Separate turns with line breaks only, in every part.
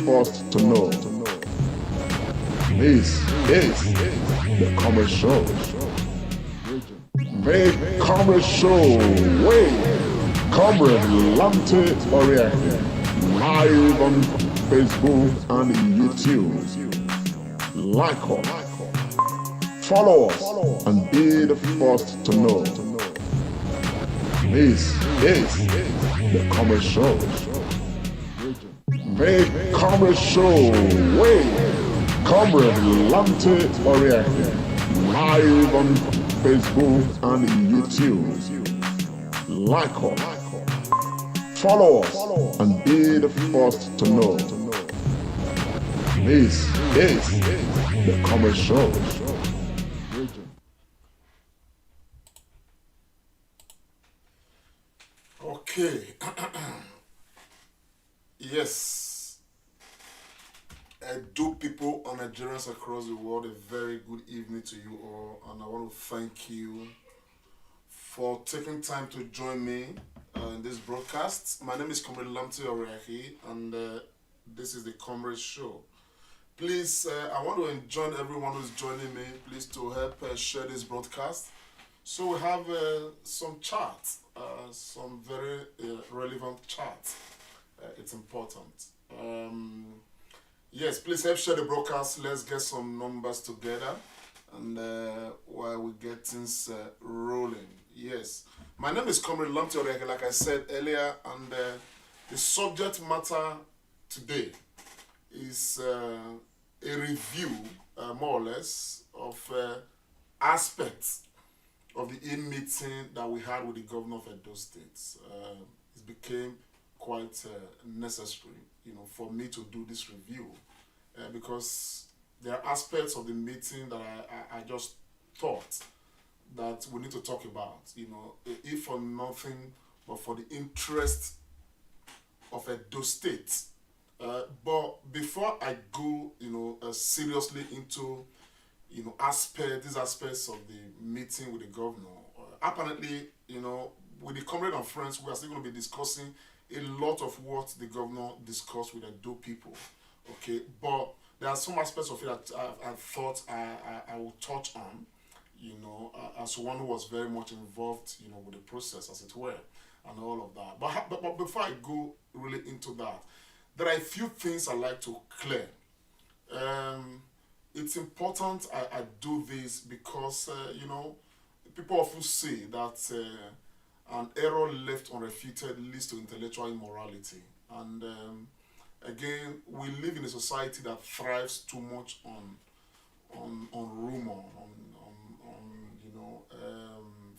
first to know. This is the Comrade Show. The Comrade Show with Comrade Lamptay Oriakhi. Live on Facebook and YouTube. Like us, follow us, and be the first to know. This is the Comrade Show. The Comrade Show with Comrade Lamptay Oriakhi. Live on Facebook and YouTube. Like us, follow us, and be the first to know. This is the Comrade Show.
Okay. Yes. Do people or Nigerians across the world a very good evening to you all, and I want to thank you for taking time to join me in this broadcast. My name is Comrade Lamptay Oriakhi, and this is the Comrade Show. Please, I want to join everyone who's joining me, please, to help share this broadcast. So we have some charts, some very relevant charts. It's important. Yes, please help share the broadcast. Let's get some numbers together, and while we get things rolling. Yes, my name is Comrade Lamptay Oriakhi, like I said earlier, and the subject matter today is a review, more or less, of aspects of the meeting that we had with the governor of Edo State. It became quite necessary, for me to do this review, because there are aspects of the meeting that I just thought that we need to talk about, if for nothing but for the interest of Edo State. But before I go, seriously into, these aspects of the meeting with the governor, apparently, with the comrade and friends, we are still going to be discussing a lot of what the governor discussed with the Edo people. Okay, but there are some aspects of it that I thought I will touch on, as one who was very much involved, with the process, as it were, and all of that. But before I go really into that, there are a few things I like to clear. It's important I do this because, people often say that an error left unrefuted leads to intellectual immorality. And again, we live in a society that thrives too much on rumor, on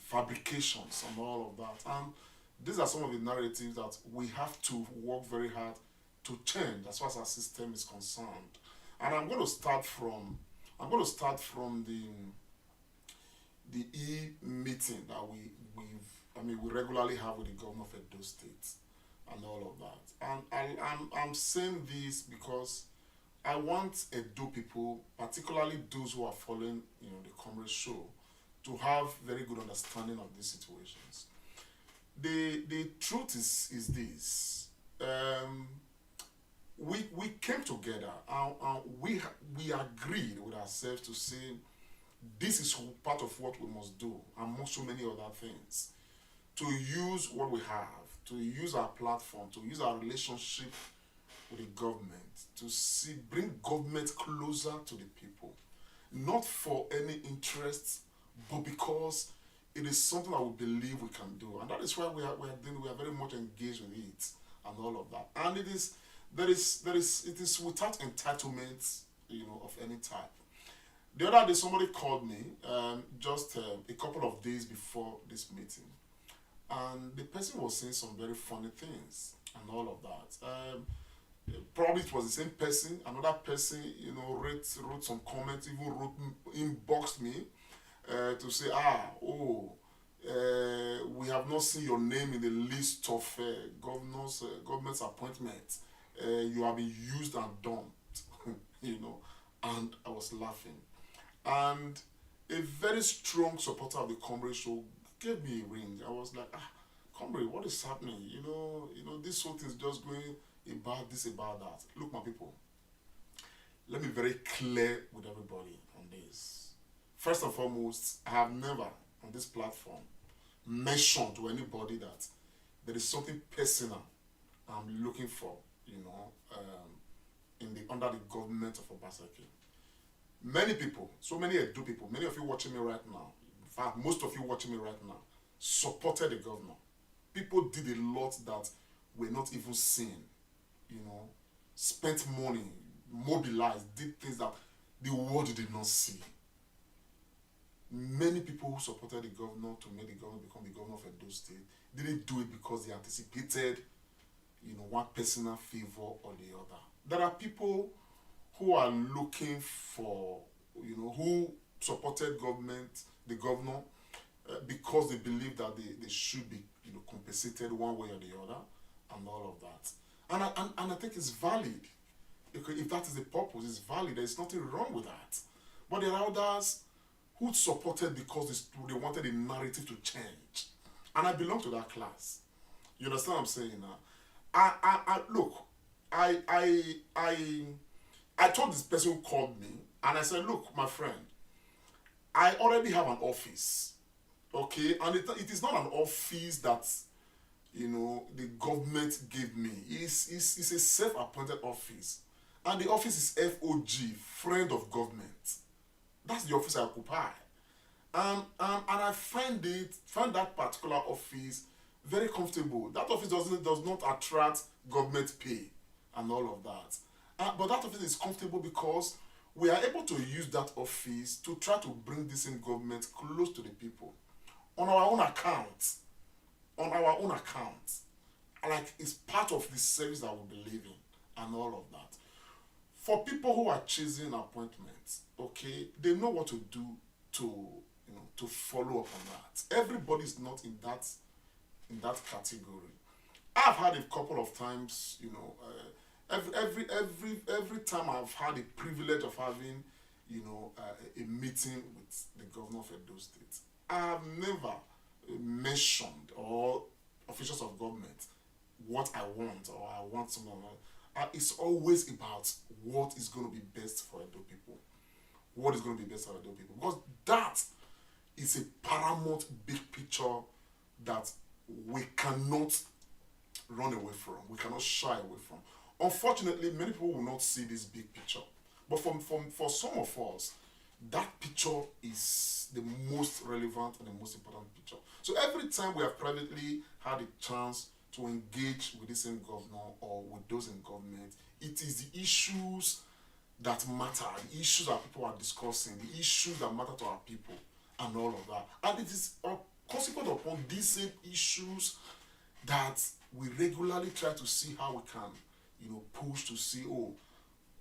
fabrications and all of that. And these are some of the narratives that we have to work very hard to change as far as our system is concerned. And I'm going to start from the meeting that we regularly have with the governor of Edo State and all of that. And I'm saying this because I want Edo people, particularly those who are following, the Comrade Show, to have very good understanding of these situations. The truth is this. We came together and we agreed with ourselves to say this is part of what we must do, among so many other things, to use what we have, to use our platform, to use our relationship with the government, to bring government closer to the people, not for any interest, but because it is something that we believe we can do, and that is why we are very much engaged with it and all of that. And it is without entitlement, of any type. The other day, somebody called me just a couple of days before this meeting, and the person was saying some very funny things and all of that. Probably it was the same person. Another person, wrote some comments, even inboxed me to say, we have not seen your name in the list of government's appointments. You have been used and dumped, and I was laughing. And a very strong supporter of the Comrade Show gave me a ring. I was like, Comrade, what is happening? This whole thing is just going about this, about that. Look, my people, let me be very clear with everybody on this. First and foremost, I have never on this platform mentioned to anybody that there is something personal I'm looking for, in the under the government of Obaseki. Many people, so many Edo people, many of you watching me right now, in fact, most of you watching me right now, supported the governor. People did a lot that were not even seen, spent money, mobilized, did things that the world did not see. Many people who supported the governor to make the governor become the governor of Edo State didn't do it because they anticipated, one personal favor or the other. There are people who are looking for, who supported the governor, because they believe that they should be, compensated one way or the other, and all of that. And I think it's valid. If that is the purpose, it's valid. There's nothing wrong with that. But there are others who supported because they wanted the narrative to change. And I belong to that class. You understand what I'm saying now? I told this person who called me, and I said, look, my friend, I already have an office, okay? And it is not an office that, the government gave me. It's a self-appointed office. And the office is FOG, Friend of Government. That's the office I occupy. And I find that particular office very comfortable. That office does not attract government pay and all of that. But that office is comfortable because we are able to use that office to try to bring this in government close to the people. On our own account. Like, it's part of the service that we believe in and all of that. For people who are chasing appointments, okay, they know what to do to follow up on that. Everybody's not in that category. I've had a couple of times, every time I've had the privilege of having, a meeting with the governor of Edo State, I have never mentioned, or officials of government, what I want, or I want something. It's always about what is going to be best for Edo people. What is going to be best for Edo people? Because that is a paramount big picture that we cannot run away from. We cannot shy away from. Unfortunately, many people will not see this big picture. But for some of us, that picture is the most relevant and the most important picture. So every time we have privately had a chance to engage with the same governor or with those in government, it is the issues that matter, the issues that people are discussing, the issues that matter to our people, and all of that. And it is consequent upon these same issues that we regularly try to see how we can, push to see, oh,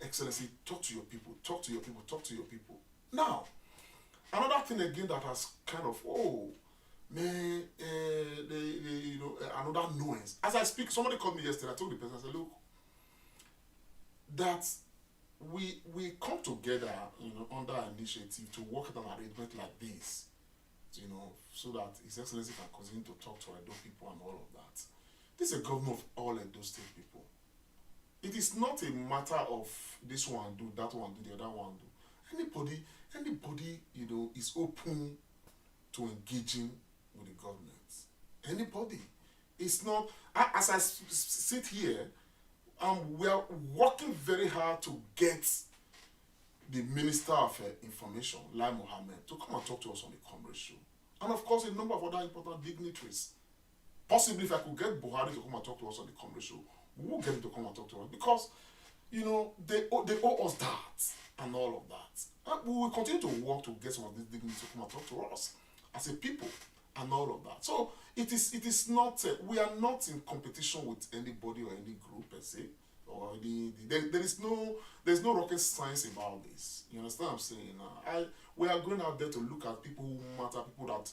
Excellency, talk to your people, talk to your people, talk to your people. Now, another thing again that has kind of, another nuance. As I speak, somebody called me yesterday. I told the person, I said, look, that we come together, under an initiative to work at an arrangement like this, so that His Excellency can continue to talk to Edo people and all of that. This is a government of all Edo State people. It is not a matter of this one do, that one do, the other one do. Anybody, is open to engaging with the government. Anybody. It's not, as I sit here, we are working very hard to get the Minister of Information, Lai Mohammed, to come and talk to us on the Comrade Show. And of course, a number of other important dignitaries. Possibly, if I could get Buhari to come and talk to us on the Comrade Show, we will get him to come and talk to us because, they owe us that and all of that. And we will continue to work to get some of these dignitaries to come and talk to us as a people and all of that. So it is not, we are not in competition with anybody or any group per se, or there's no rocket science about this. You understand what I'm saying? We are going out there to look at people who matter, people that,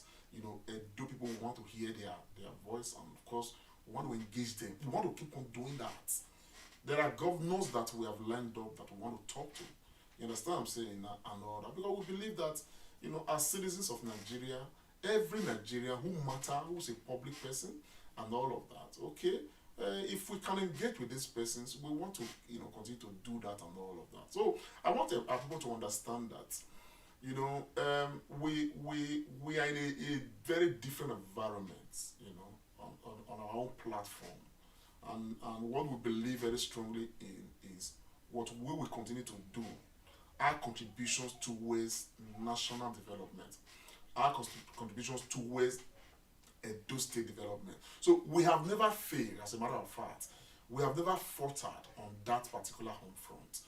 do people who want to hear their voice, and of course, we want to engage them. We want to keep on doing that. There are governors that we have lined up that we want to talk to. You understand what I'm saying? And all that. Because we believe that, as citizens of Nigeria, every Nigerian who matters, who's a public person, and all of that, okay, if we can engage with these persons, we want to, continue to do that and all of that. So I want our people to understand that, we are in a very different environment, on our own platform. And what we believe very strongly in is what we will continue to do, our contributions towards national development, our contributions towards Edo State development. So we have never failed, as a matter of fact. We have never faltered on that particular home front.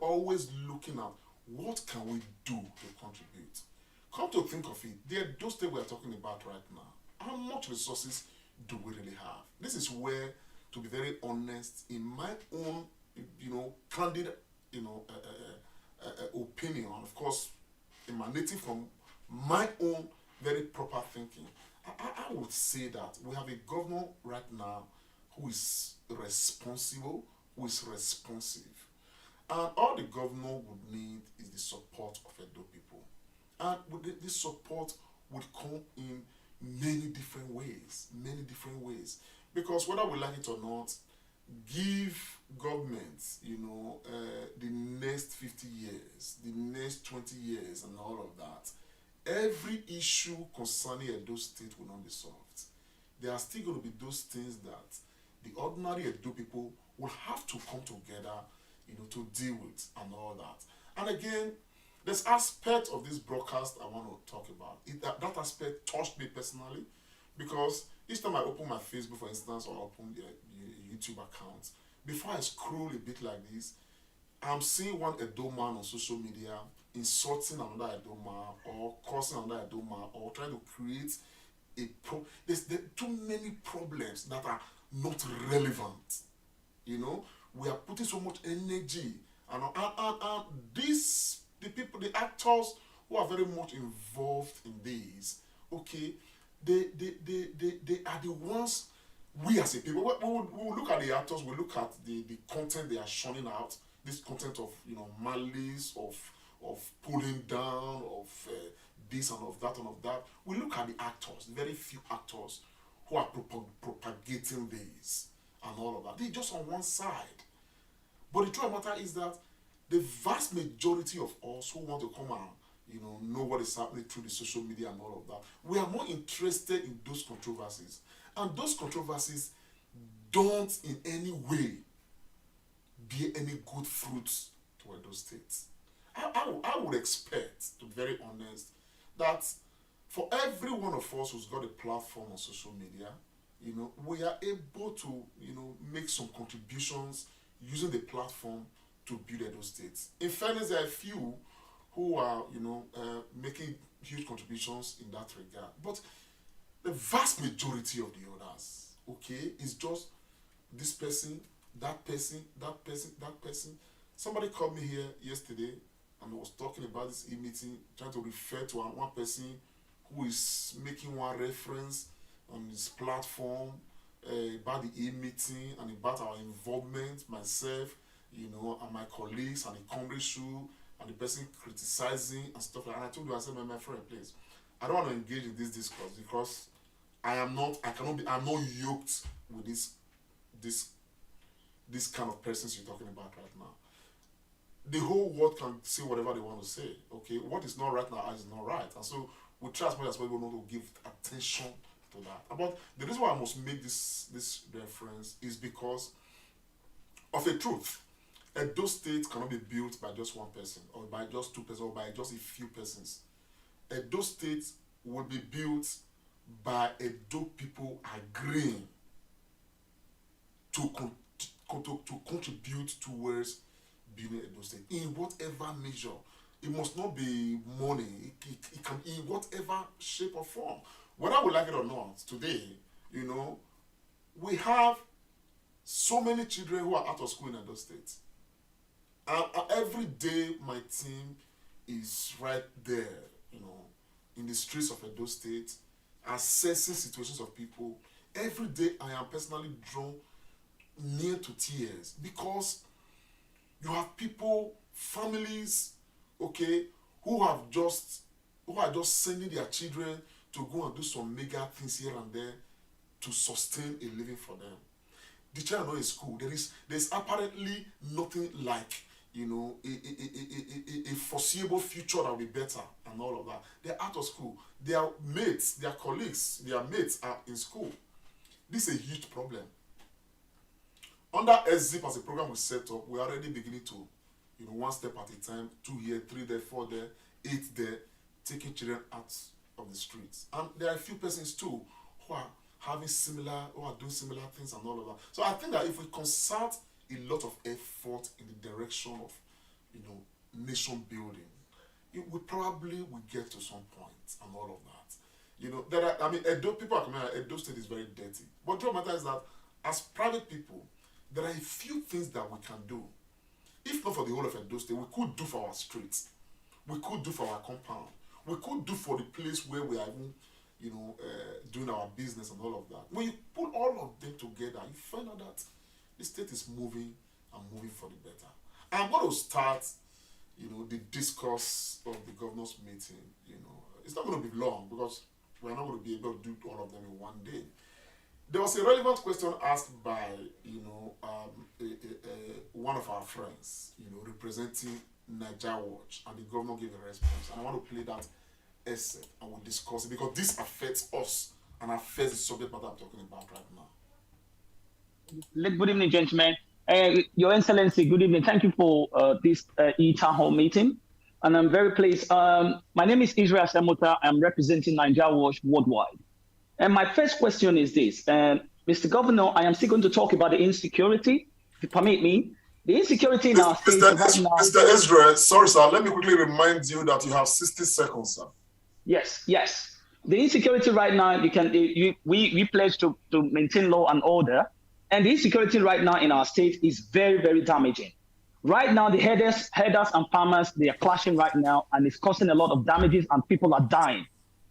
Always looking at what can we do to contribute. Come to think of it, the Edo State we are talking about right now, how much resources do we really have? This is where, to be very honest, in my own, candid, opinion, of course, emanating from my own very proper thinking, I would say that we have a governor right now who is responsible, who is responsive. And all the governor would need is the support of Edo people. And this support would come in many different ways. Because whether we like it or not, give governments, the next 50 years, the next 20 years, and all of that, every issue concerning Edo State will not be solved. There are still going to be those things that the ordinary Edo people will have to come together, to deal with and all that. And again, there's aspect of this broadcast I want to talk about. That aspect touched me personally, because each time I open my Facebook, for instance, or open the YouTube account, before I scroll a bit like this, I'm seeing one Edo man on social media insulting another Edo man, or causing another Edo man, or trying to create there's too many problems that are not relevant. We are putting so much energy, and the people, the actors who are very much involved in this, okay, they are the ones. We as a people, we will look at the actors, we look at the content they are shunning out, this content of malice, of pulling down, of this and of that and of that. We look at the actors, very few actors who are propagating this and all of that. They're just on one side. But the truth of the matter is that the vast majority of us who want to come and know what is happening through the social media and all of that, we are more interested in those controversies. And those controversies don't in any way bear any good fruits to Edo State. I would expect, to be very honest, that for every one of us who's got a platform on social media, we are able to, make some contributions using the platform to build Edo State. In fairness, there are a few who are, making huge contributions in that regard. But the vast majority of the others, okay, is just this person, that person, that person, that person. Somebody called me here yesterday and was talking about this e-meeting, trying to refer to one person who is making one reference on his platform about the e-meeting and about our involvement, myself, and my colleagues, and the Comrade shoe, and the person criticizing and stuff like that. And I told you, I said, my friend, please, I don't want to engage in this discourse, because I'm not yoked with this kind of persons you're talking about right now. The whole world can say whatever they want to say, okay? What is not right now is not right. And so we try as much as possible not to give attention to that. But the reason why I must make this reference is because of a truth. Edo State cannot be built by just one person, or by just two persons, or by just a few persons. Edo State will be built by Edo people agreeing to contribute towards building Edo State in whatever measure. It must not be money. It can in whatever shape or form. Whether we like it or not, today, we have so many children who are out of school in Edo State. And every day my team is right there, in the streets of Edo State, assessing situations of people. Every day I am personally drawn near to tears, because you have people, families, okay, who are just sending their children to go and do some mega things here and there to sustain a living for them. the children are not in school. There's apparently nothing like, you know, a foreseeable future that will be better and all of that. They're out of school. Their mates, their colleagues, their mates are in school. This is a huge problem. Under SZIP as a program we set up, we're already beginning to, you know, one step at a time, 2 here, 3 there, 4 there, 8 there, taking children out of the streets. And there are a few persons too who are doing similar things and all of that. So I think that if we concert a lot of effort in the direction of, you know, nation building, we probably will get to some point and all of that. You know, people are coming out, Edo State is very dirty. But the matter is that as private people, there are a few things that we can do. If not for the whole of Edo State, we could do for our streets. We could do for our compound. We could do for the place where we are even, you know, doing our business and all of that. When you put all of them together, you find out that the state is moving and moving for the better. I'm going to start, you know, the discourse of the governor's meeting. You know, it's not going to be long because we're not going to be able to do all of them in one day. There was a relevant question asked by, you know, one of our friends, you know, representing Niger Watch, and the governor gave a response. And I want to play that essay and we'll discuss it because this affects us and affects the subject matter I'm talking about right now.
Good evening, gentlemen. Your Excellency, good evening. Thank you for this e-town hall meeting. And I'm very pleased. My name is Israel Semota. I'm representing Niger Watch worldwide. And my first question is this. Mr. Governor, I am still going to talk about the insecurity, if you permit me. The insecurity in our state right now.
Mr. Israel, sorry, sir. Let me quickly remind you that you have 60 seconds, sir.
Yes. The insecurity right now, we pledge to maintain law and order. And the insecurity right now in our state is very, very damaging. Right now, the herders and farmers, they are clashing right now, and it's causing a lot of damages, and people are dying.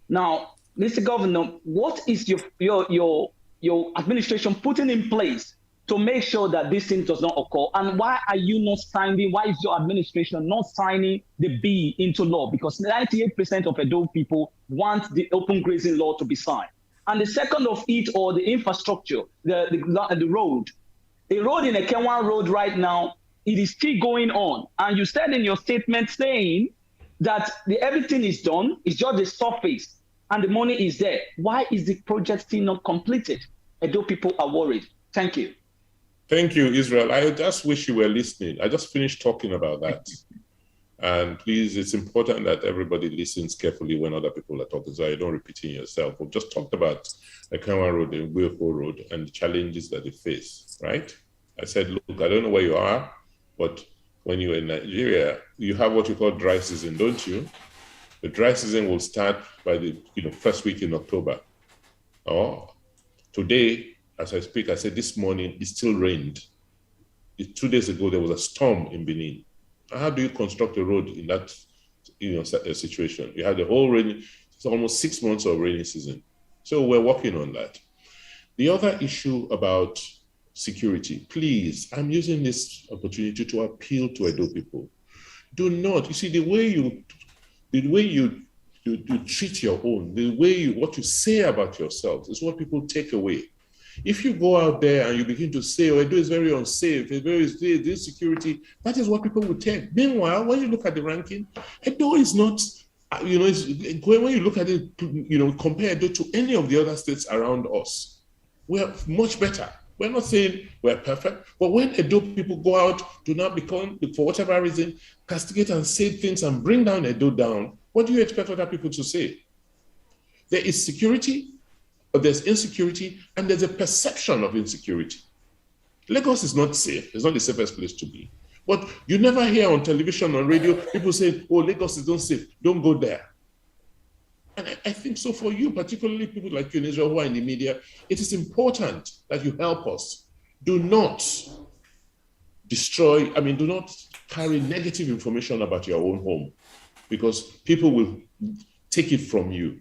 Now, Mr. Governor, what is your administration putting in place to make sure that this thing does not occur? And why are you not signing? Why is your administration not signing the bill into law? Because 98% of Edo people want the open grazing law to be signed. And the second of it, or the infrastructure, the road. A road in a Kenwan road right now, it is still going on. And you said in your statement saying that everything is done, it's just the surface, and the money is there. Why is the project still not completed? Edo people are worried. Thank you.
Thank you, Israel. I just wish you were listening. I just finished talking about that. And please, it's important that everybody listens carefully when other people are talking, so you don't repeating yourself. We've just talked about the Kenwan Road, the Wilco Road, and the challenges that they face, right? I said, look, I don't know where you are, but when you're in Nigeria, you have what you call dry season, don't you? The dry season will start by the first week in October. Oh, today, as I speak, I said this morning it still rained. 2 days ago there was a storm in Benin. How do you construct a road in that situation? You had the whole rainy, it's almost 6 months of rainy season. So we're working on that. The other issue about security, please, I'm using this opportunity to appeal to Edo people. Do not, you see, the way you treat your own, what you say about yourselves is what people take away. If you go out there and you begin to say, oh, Edo is very unsafe, this security, that is what people will take. Meanwhile, when you look at the ranking, Edo is not, when you look at it, compare Edo to any of the other states around us, we're much better. We're not saying we're perfect, but when Edo people go out, do not become, for whatever reason, castigate and say things and bring down Edo down, what do you expect other people to say? There is security, but there's insecurity, and there's a perception of insecurity. Lagos is not safe. It's not the safest place to be. But you never hear on television, on radio, people say, oh, Lagos is not safe. Don't go there. And I think so for you, particularly people like you in Israel who are in the media, it is important that you help us. Do not do not carry negative information about your own home, because people will take it from you.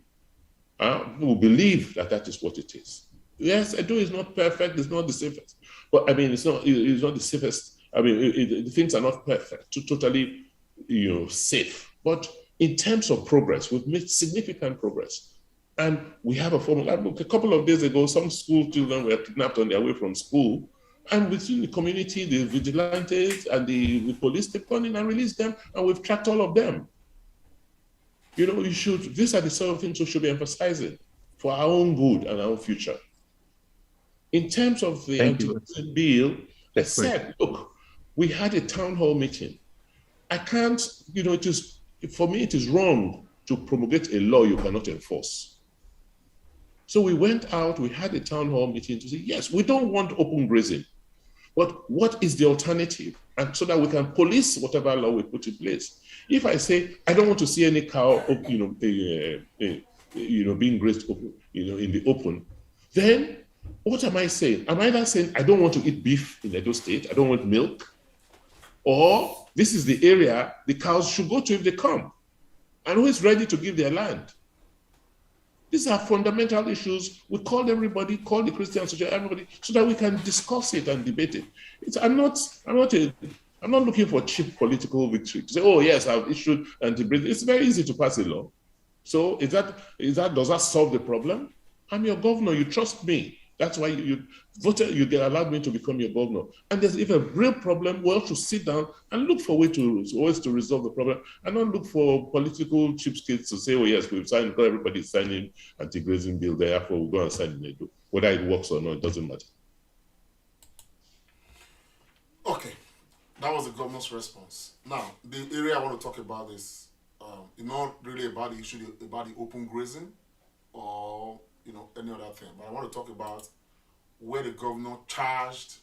Will believe that is what it is. Yes, Edo is not perfect, it's not the safest. But it's not the safest. The things are not perfect, totally safe. But in terms of progress, we've made significant progress. And we have a formula. A couple of days ago, some school children were kidnapped on their way from school, And within the community, the vigilantes and the police, they've gone in and released them, and we've tracked all of them. You know, these are the sort of things we should be emphasizing for our own good and our own future. In terms of the anti-grazing bill, they said, look, we had a town hall meeting. I can't, you know, for me, it is wrong to promulgate a law you cannot enforce. So we went out, we had a town hall meeting to say, yes, we don't want open grazing, but what is the alternative? And so that we can police whatever law we put in place. If I say, I don't want to see any cow, being grazed, in the open, then what am I saying? Am I not saying I don't want to eat beef in Edo State, I don't want milk? Or this is the area the cows should go to if they come? And who is ready to give their land? These are fundamental issues. We call everybody, call the Christians, everybody, so that we can discuss it and debate it. I'm not looking for cheap political victory. To say, oh yes, I've issued anti-grazing. It's very easy to pass a law. So does that solve the problem? I'm your governor. You trust me. That's why you voted. You allowed me to become your governor. And if a real problem, we have to sit down and look for ways to resolve the problem, and not look for political cheapskates to say, "Oh yes, we've signed. Everybody's signing anti-grazing bill. Therefore, we'll go and sign it. Whether it works or not, it doesn't matter."
Okay, that was the governor's response. Now, the area I want to talk about is not really about the issue about the open grazing or any other thing, but I want to talk about where the governor charged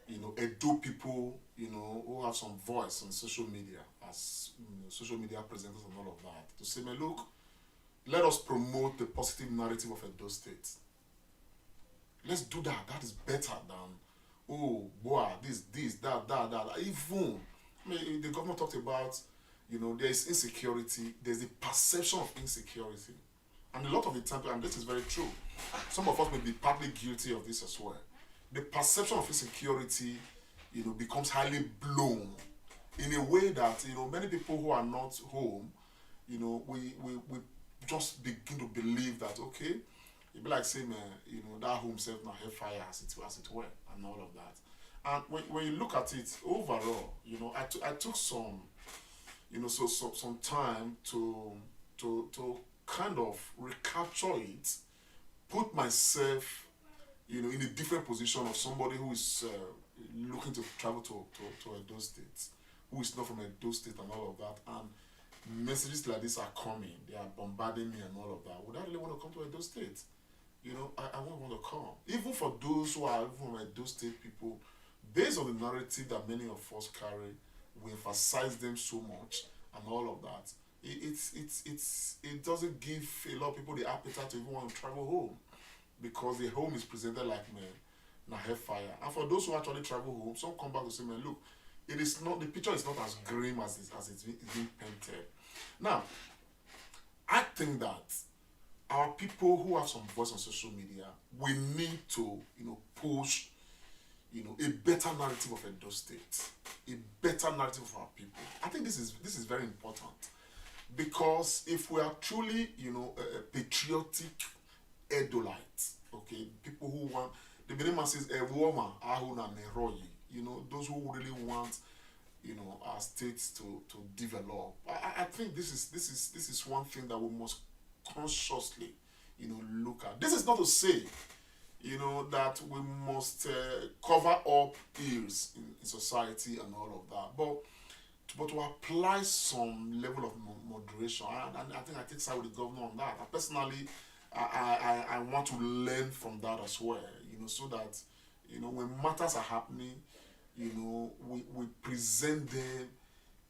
Edo people who have some voice on social media as social media presenters and all of that to say, man, look, let us promote the positive narrative of Edo State. Let's do that. That is better than, oh boy, this, that. Even the governor talked about there is insecurity, there's the perception of insecurity. And a lot of the time, and this is very true, some of us may be partly guilty of this as well. The perception of insecurity, becomes highly blown in a way that, many people who are not home, we just begin to believe that, okay, it'd be like saying, that home self now have fire as it were, and all of that. And when you look at it overall, I took some, some time to kind of recapture it, put myself, in a different position of somebody who is looking to travel to Edo State, who is not from Edo State and all of that, and messages like this are coming, they are bombarding me and all of that. Would I really want to come to Edo State? I won't want to come. Even for those who are from Edo State people, based on the narrative that many of us carry, we emphasize them so much and all of that. It doesn't give a lot of people the appetite to even want to travel home, because the home is presented like, man, na have fire. And for those who actually travel home, some come back to say, man, look, the picture is not as grim as it's being painted. Now, I think that our people who have some voice on social media, we need to, push, a better narrative of Edo State, a better narrative of our people. I think this is very important. Because if we are truly, patriotic Edolites, okay, people who want, the minimum says, those who really want, our states to develop. I think this is one thing that we must consciously, look at. This is not to say, that we must cover up ills in society and all of that, but to apply some level of moderation, and I think I take side with the governor on that. Personally, I want to learn from that as well, so that, when matters are happening, we present them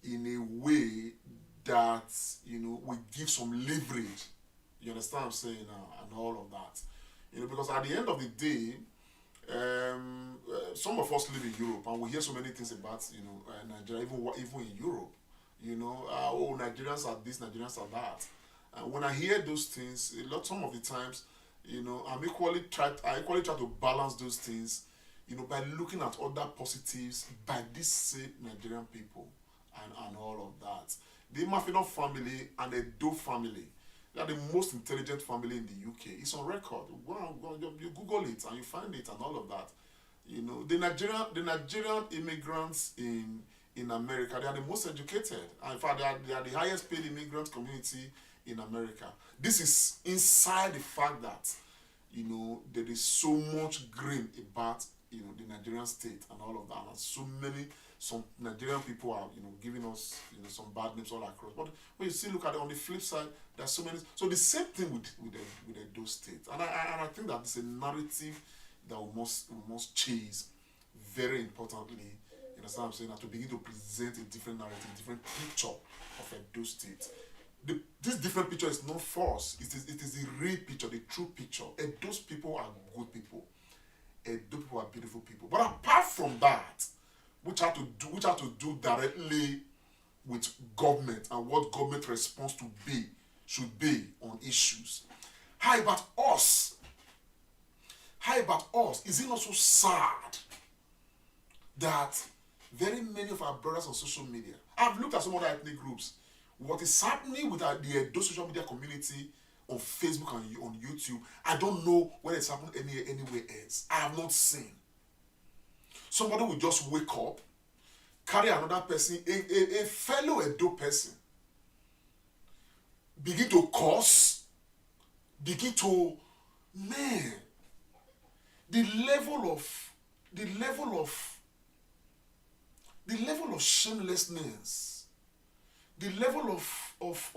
in a way that, we give some leverage. You understand what I'm saying now, and all of that. Because at the end of the day, some of us live in Europe, and we hear so many things about Nigeria, even in Europe. Oh, Nigerians are this, Nigerians are that. And when I hear those things, some of the times, I equally try to balance those things, by looking at other positives by this same Nigerian people and all of that. The Mafino family and the Edo family, they are the most intelligent family in the UK. It's on record. You Google it and you find it and all of that. You know, the Nigerian immigrants in America, they are the most educated. And in fact, they are the highest paid immigrant community in America. This is inside the fact that, you know, there is so much grain about, you know, the Nigerian state and all of that. And some Nigerian people are, you know, giving us, you know, some bad names all across. But when you still look at it on the flip side, there's so many. So the same thing with Edo State. And I think that it's a narrative that we must chase very importantly. You understand what I'm saying? And to begin to present a different narrative, a different picture of Edo State. This different picture is not false. It is the real picture, the true picture. Those people are good people. Those people are beautiful people. But apart from that, which have to do directly with government and what government response should be on issues. How about us? How about us? Is it not so sad that very many of our brothers on social media, I've looked at some other ethnic groups, what is happening with the Edo social media community on Facebook and on YouTube, I don't know whether it's happened anywhere else. I have not seen. Somebody will just wake up, carry another person, a fellow Edo person, begin to curse, begin to, man, the level of shamelessness, the level of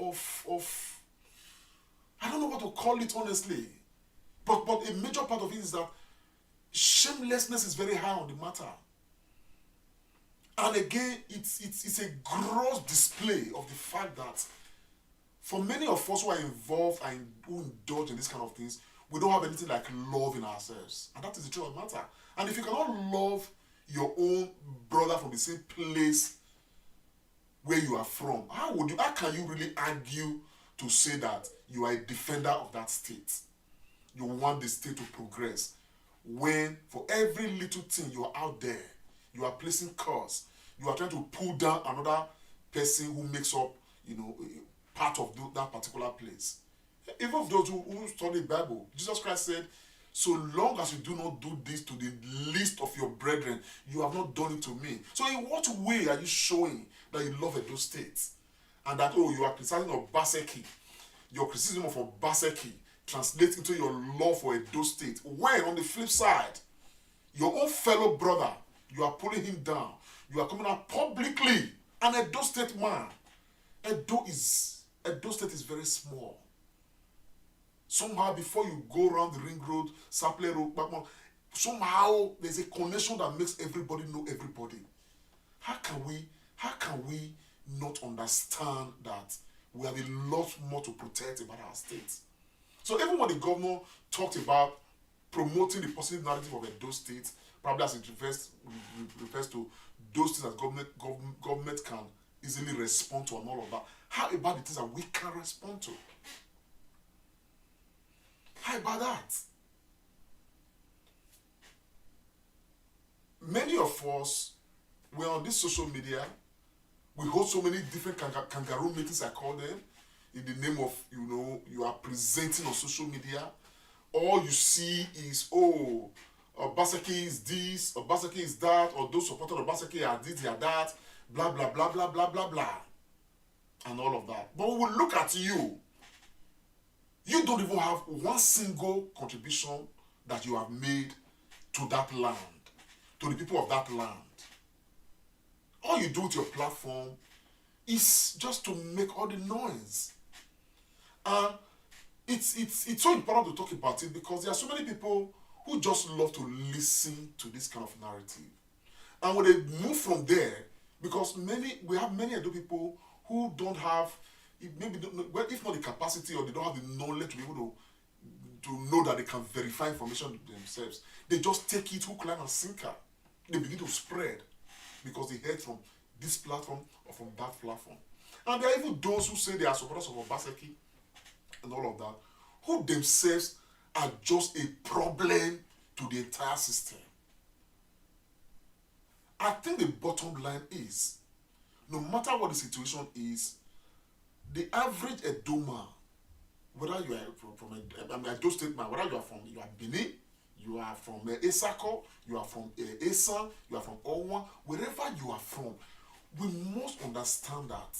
I don't know what to call it honestly, but a major part of it is that shamelessness is very high on the matter. And again, it's a gross display of the fact that for many of us who are involved and who indulge in these kind of things, we don't have anything like love in ourselves. And that is the truth of the matter. And if you cannot love your own brother from the same place where you are from, how can you really argue to say that you are a defender of that state? You want the state to progress, when for every little thing you are out there, you are placing curse, you are trying to pull down another person who makes up, you know, part of that particular place. Even those who study the Bible, Jesus Christ said, so long as you do not do this to the least of your brethren, you have not done it to me. So in what way are you showing that you love Edo State? And that, oh, you are criticizing Obaseki. Your criticism of Obaseki translates into your love for Edo State. When on the flip side, your own fellow brother, you are pulling him down. You are coming out publicly, an Edo State man. Edo State is very small. Somehow before you go around the ring road, Saple Road, Bakman, somehow there's a connection that makes everybody know everybody. How can we not understand that we have a lot more to protect about our state? So even when the governor talked about promoting the positive narrative of Edo State, probably as it refers to those things that government can easily respond to and all of that, how about the things that we can respond to? How about that? Many of us, we're on this social media, we hold so many different kangaroo meetings, I call them, in the name of, you know, you are presenting on social media. All you see is, oh, Obaseki is this, Obaseki is that, or those supporting Obaseki are this, they are that, blah, blah, blah, blah, blah, blah, blah, and all of that. But we will look at you. You don't even have one single contribution that you have made to that land, to the people of that land. All you do with your platform is just to make all the noise. And it's so important to talk about it because there are so many people who just love to listen to this kind of narrative. And when they move from there, because we have many Edo people who don't have, maybe if not the capacity or they don't have the knowledge to be able to know that they can verify information themselves, they just take it hook, line, and sinker. They begin to spread because they heard from this platform or from that platform. And there are even those who say they are supporters of Obaseki and all of that, who themselves are just a problem to the entire system. I think the bottom line is, no matter what the situation is, the average Edo man, whether you are from Edo State man, whether you are Benin, You are from Esako, you are from Esan, you are from Owan, wherever you are from, we must understand that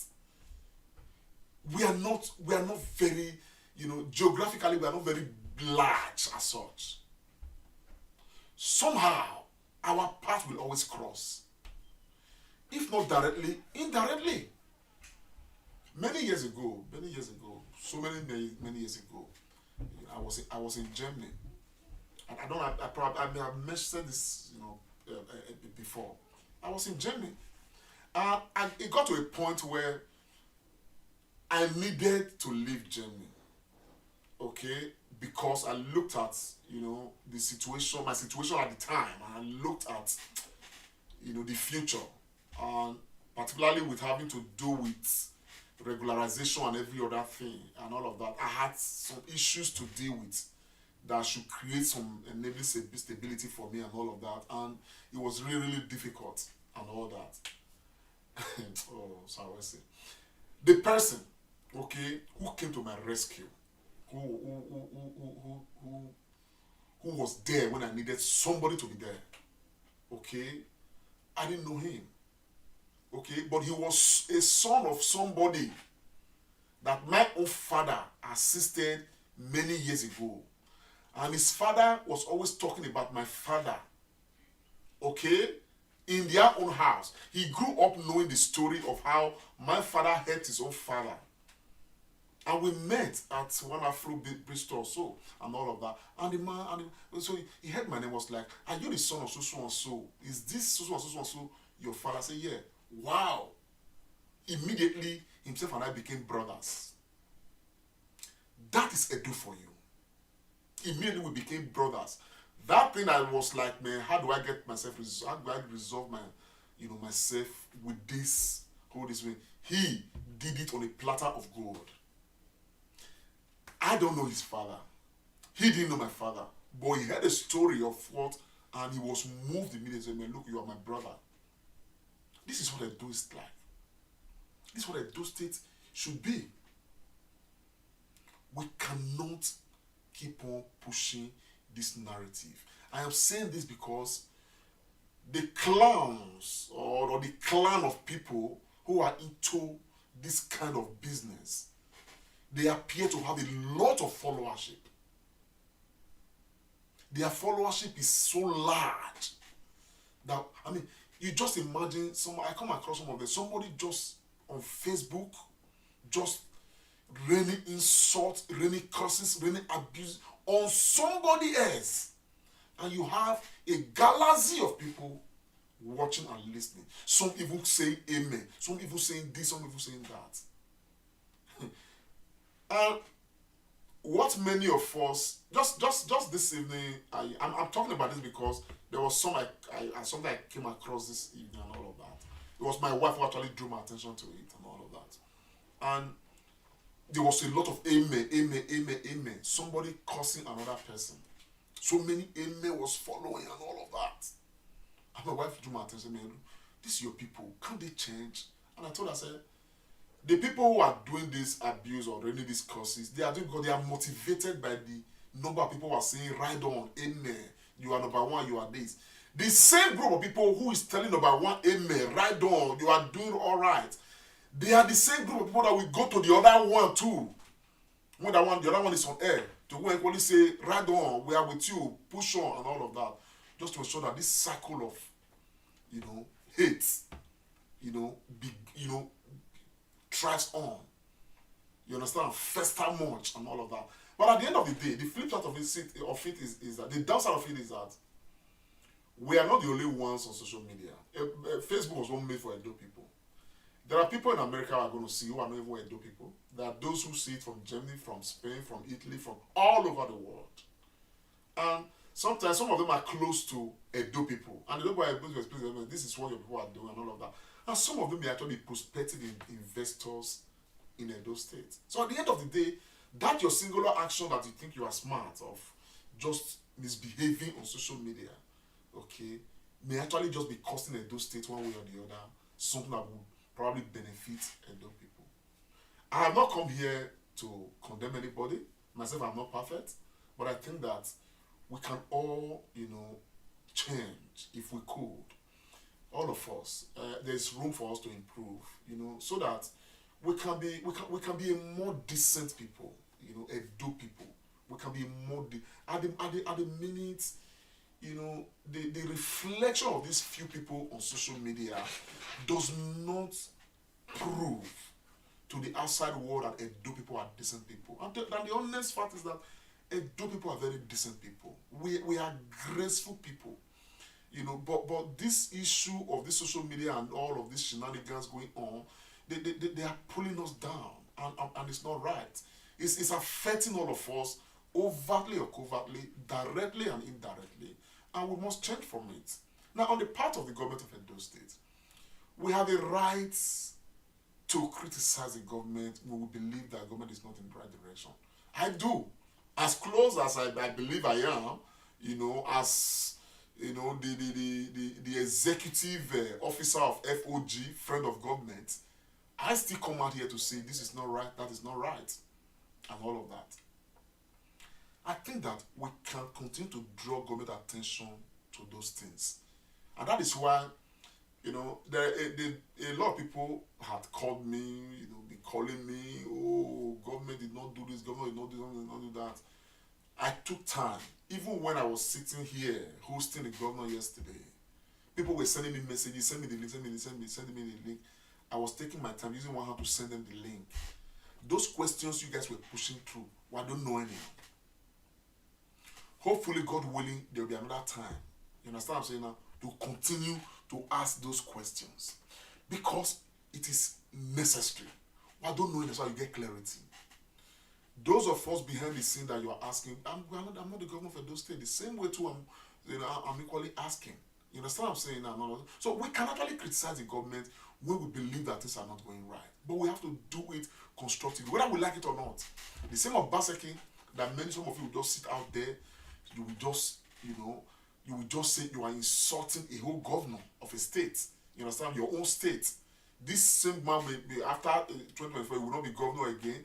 we are not very, geographically we are not very large as such. Somehow, our path will always cross. If not directly, indirectly. Many years ago, so many years ago, I was in Germany. And I may have mentioned this, before. I was in Germany. And it got to a point where I needed to leave Germany. Okay? Because I looked at, my situation at the time, and I looked at, the future. And particularly with having to do with regularization and every other thing and all of that, I had some issues to deal with that should create some enabling stability for me and all of that, and it was really, really difficult and all that. Oh, sorry, I say. The person, okay, who came to my rescue, who was there when I needed somebody to be there, okay, I didn't know him, okay, but he was a son of somebody that my own father assisted many years ago. And his father was always talking about my father, okay, in their own house. He grew up knowing the story of how my father helped his own father. And we met at one Afro Bristol so and all of that. And the man, so he heard my name, was like, "Are you the son of so and so? Is this so and so your father?" I said, "Yeah." Wow. Immediately, himself and I became brothers. That is Edo for you. Immediately we became brothers. That thing I was like, man, how do I get myself, how do I resolve my, myself with this, go this way? He did it on a platter of gold. I don't know his father. He didn't know my father. But he heard a story of what, and he was moved immediately and said, "Man, look, you are my brother." This is what Edo is like. This is what Edo State should be. We cannot keep on pushing this narrative. I am saying this because the clans or the clan of people who are into this kind of business, they appear to have a lot of followership. Their followership is so large that, you just imagine, I come across some of them, somebody just on Facebook, just raining insults, raining curses, raining abuse on somebody else. And you have a galaxy of people watching and listening. Some even saying amen, some even saying this, some even saying that. And what many of us, just this evening, I'm talking about this because there was something I came across this evening and all of that. It was my wife who actually drew my attention to it and all of that. And there was a lot of amen, amen, amen, amen. Somebody cursing another person. So many amen was following and all of that. And my wife drew my attention, "Man, this is your people. Can't they change?" And I told her, I said, the people who are doing this abuse or doing these curses, they are doing because they are motivated by the number of people who are saying, "Right on, amen. You are number one, you are this." The same group of people who is telling number one, amen, right on, you are doing all right. They are the same group of people that will go to the other one too. When the other one is on air, to go and equally say, "Right on, we are with you, push on," and all of that. Just to ensure that this circle of, hate, thrives on. You understand? Fester much and all of that. But at the end of the day, the flip side of it is that, the downside of it is that we are not the only ones on social media. Facebook was not made for Edo people. There are people in America who are going to see who are not even Edo people. There are those who see it from Germany, from Spain, from Italy, from all over the world. And sometimes some of them are close to Edo people. And they don't want to explain to them, "This is what your people are doing," and all of that. And some of them may actually be prospective investors in Edo State. So at the end of the day, that your singular action that you think you are smart of just misbehaving on social media, okay, may actually just be costing Edo State one way or the other something that would probably benefit Edo people. I have not come here to condemn anybody. Myself, I'm not perfect. But I think that we can all, change if we could. All of us, there's room for us to improve, so that we can be a more decent people, Edo people. We can be more at the minute, the reflection of these few people on social media does not prove to the outside world that Edo people are decent people. And the honest fact is that Edo people are very decent people. We are graceful people. But this issue of this social media and all of these shenanigans going on, they are pulling us down, and it's not right. It's affecting all of us overtly or covertly, directly and indirectly, and we must change from it. Now, on the part of the government of Edo State, we have a right to criticize the government when we believe that the government is not in the right direction. I do, as close as I believe I am, as the executive officer of FOG, friend of government, I still come out here to say this is not right, that is not right, and all of that. I think that we can continue to draw government attention to those things. And that is why, a lot of people had called me, been calling me, oh, government did not do this, government did not do this, government did not do that. I took time. Even when I was sitting here hosting the governor yesterday, people were sending me messages, send me the link, send me the link. I was taking my time, using one hand to send them the link. Those questions you guys were pushing through, well, I don't know any. Hopefully, God willing, there will be another time. You understand what I'm saying now? To continue to ask those questions. Because it is necessary. Well, I don't know, that's why you get clarity. Those of us behind the scene that you are asking, I'm not the governor of Edo State. The same way too, I'm equally asking. You understand what I'm saying now? No. So we can actually criticize the government when we believe that things are not going right. But we have to do it constructively, whether we like it or not. The same Obaseki that some of you will just sit out there, you will just say you are insulting a whole governor of a state. You understand? Your own state. This same man will after 2024 will not be governor again.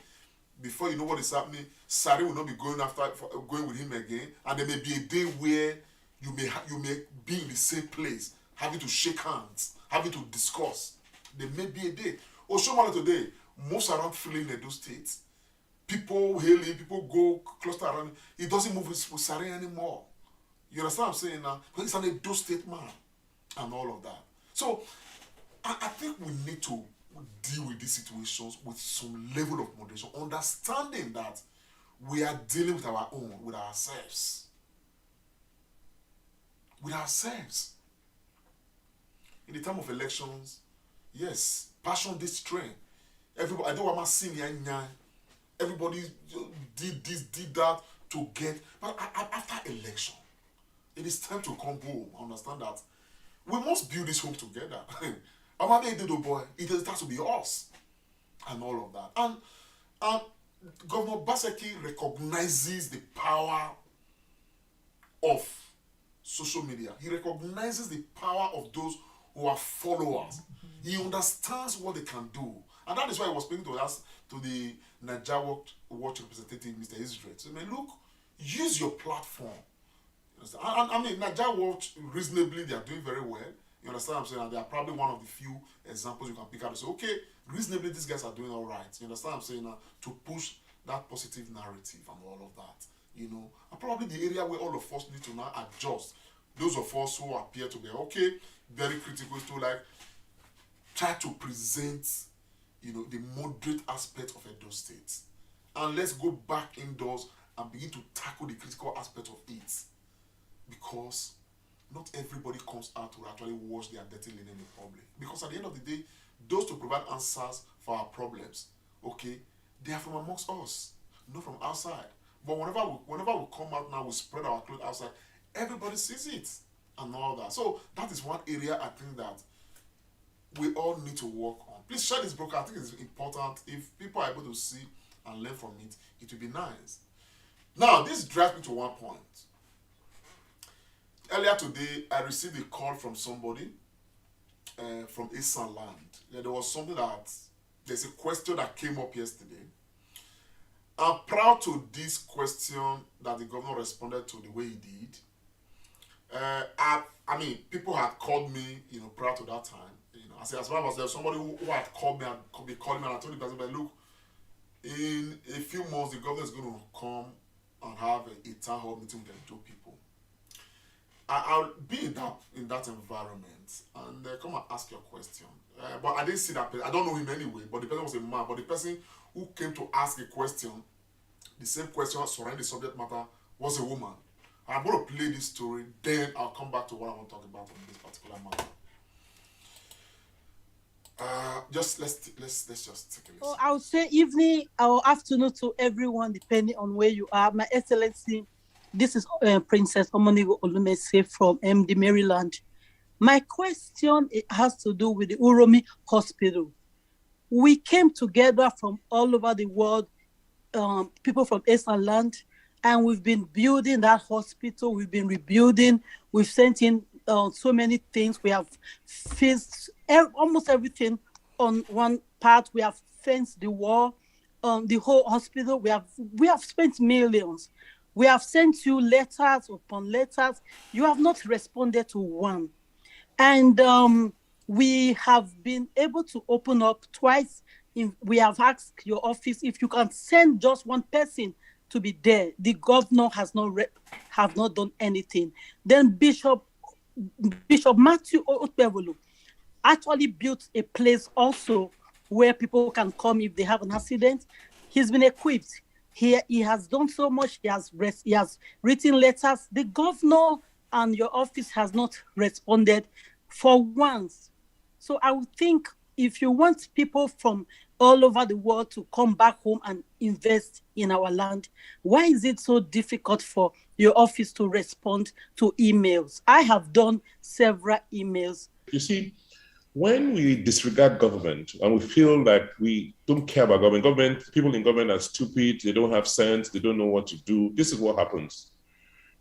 Before you know what is happening, Sari will not be going with him again, and there may be a day where you may be in the same place, having to shake hands, having to discuss. There may be a day. Oshomale today, most around feeling Edo State, people hail him, people go cluster around him. He doesn't move with Sari anymore. You understand what I'm saying now? But he's an Edo State man, and all of that. So I think we need to deal with these situations with some level of moderation, understanding that we are dealing with our own, with ourselves. With ourselves. In the time of elections, yes, passion did strain. Everybody, I don't want to see me. Everybody did this, did that to get. But after election, it is time to come home. Understand that we must build this home together. Boy, it has to be us, and all of that. And Governor Obaseki recognizes the power of social media. He recognizes the power of those who are followers. He understands what they can do, and that is why he was speaking to us, to the Niger Watch representative, Mr. Israel. So, look, use your platform. Niger Watch, reasonably, they are doing very well. You understand what I'm saying? And they are probably one of the few examples you can pick out and say, okay, reasonably these guys are doing all right. You understand what I'm saying? To push that positive narrative and all of that. And probably the area where all of us need to now adjust. Those of us who appear to be okay, very critical, to try to present, the moderate aspect of Edo State. And let's go back indoors and begin to tackle the critical aspect of it. Because not everybody comes out to actually wash their dirty linen in public. Because at the end of the day, those to provide answers for our problems, okay, they are from amongst us, not from outside. But whenever we come out now, we spread our clothes outside, everybody sees it and all that. So that is one area I think that we all need to work on. Please share this broadcast. I think it's important. If people are able to see and learn from it, it will be nice. Now, this drives me to one point. Earlier today, I received a call from somebody from Eastern Land. There was something there's a question that came up yesterday. I'm proud to this question that the governor responded to the way he did. I mean, people had called me, prior to that time. I said, as long as there's somebody who had called me and could be calling me, and I told the person, but look, in a few months, the governor is going to come and have a town hall meeting with the Edo people. I'll be in that environment and come and ask your question. But I didn't see that person. I don't know him anyway, but the person was a man. But the person who came to ask a question, the same question surrounding the subject matter, was a woman. I'm going to play this story, then I'll come back to what I want to talk about on this particular matter. Let's just take a listen.
Oh, I would say evening or afternoon to everyone, depending on where you are. My Excellency, this is Princess Omonigo Olumese from MD, Maryland. My question, it has to do with the Uromi Hospital. We came together from all over the world, people from Eastern Land, and we've been building that hospital. We've been rebuilding. We've sent in so many things. We have fixed almost everything on one part. We have fenced the wall, the whole hospital. We have spent millions. We have sent you letters upon letters. You have not responded to one. And we have been able to open up twice. We have asked your office if you can send just one person to be there. The governor has not done anything. Then Bishop Matthew Otbevolo actually built a place also where people can come if they have an accident. He's been equipped. He has done so much. He has written letters. The governor and your office has not responded for once. So I would think if you want people from all over the world to come back home and invest in our land, why is it so difficult for your office to respond to emails? I have done several emails.
You see, when we disregard government and we feel like we don't care about government, people in government are stupid, they don't have sense, they don't know what to do, this is what happens.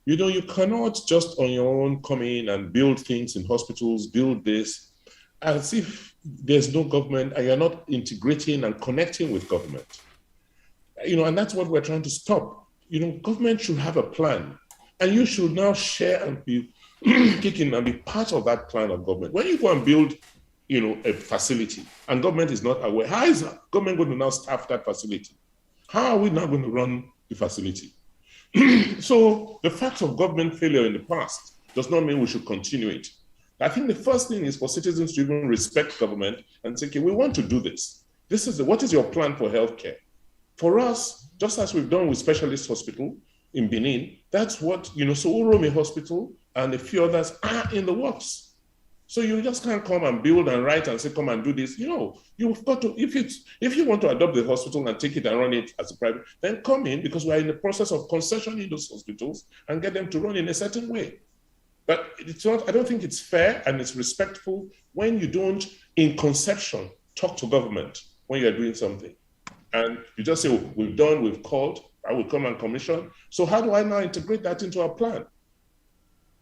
You cannot just on your own come in and build things in hospitals, build this, as if there's no government and you're not integrating and connecting with government. And that's what we're trying to stop. Government should have a plan, and you should now share and be kicking and be part of that plan of government. When you go and build, a facility and government is not aware, how is government going to now staff that facility? How are we now going to run the facility? So the fact of government failure in the past does not mean we should continue it. I think the first thing is for citizens to even respect government and say, okay, we want to do this. What is your plan for healthcare? For us, just as we've done with Specialist Hospital in Benin, that's what, so Uromi Hospital and a few others are in the works. So you just can't come and build and write and say, come and do this. You've got to, if you want to adopt the hospital and take it and run it as a private, then come in, because we're in the process of concessioning those hospitals and get them to run in a certain way. But I don't think it's fair and it's respectful when you don't, in conception, talk to government when you're doing something. And you just say, oh, we've called, I will come and commission. So how do I now integrate that into our plan?